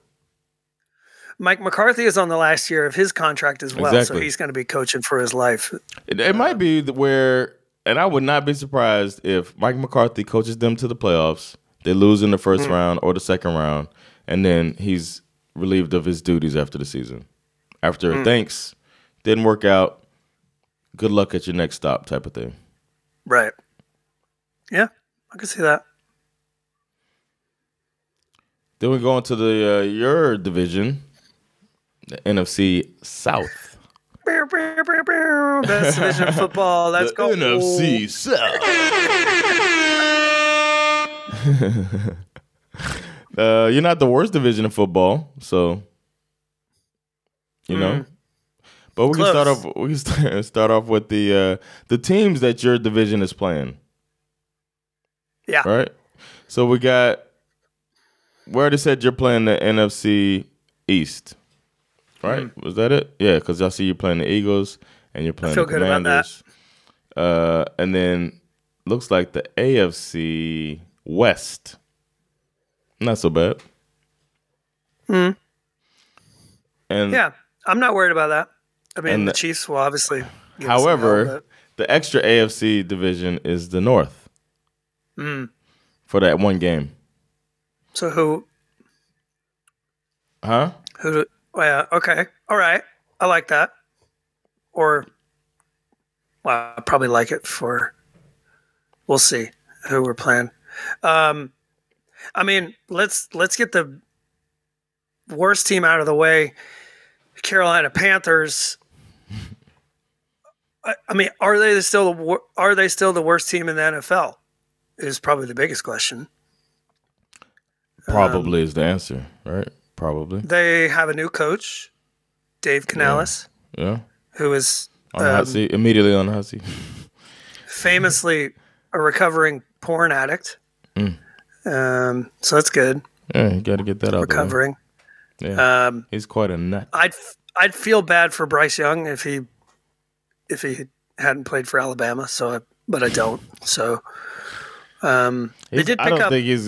Mike McCarthy is on the last year of his contract as well, so he's going to be coaching for his life. It might be where. And I would not be surprised if Mike McCarthy coaches them to the playoffs, they lose in the first round or the second round, and then he's relieved of his duties after the season. After thanks, didn't work out, good luck at your next stop type of thing. Right. Yeah, I can see that. Then we go into the your division, the NFC South. Best division of football. Let's go. NFC South. You're not the worst division of football, so you know. But we can start off. We can start off with the teams that your division is playing. Yeah. Right. So we got. We already said you're playing the NFC East. Right? Was that it? Yeah, because I see you playing the Eagles and you're playing the Commanders. And then looks like the AFC West. Not so bad. And yeah, I'm not worried about that. I mean, the Chiefs will obviously. However, the extra AFC division is the North. For that one game. So who? Huh? Who? Yeah, okay. All right. I like that. Or, well, I probably like it for, we'll see who we're playing. I mean, let's get the worst team out of the way. Carolina Panthers. I mean, are they still the worst team in the NFL? Is probably the biggest question. Probably is the answer, right? Probably. They have a new coach, Dave Canales. Yeah. Who is on the hot seat, immediately on the hot seat. Famously a recovering porn addict. So that's good. Yeah, you got to get that out. Recovering. Yeah. He's quite a nut. I'd feel bad for Bryce Young if he hadn't played for Alabama. But I don't. So they did pick up. I don't think he's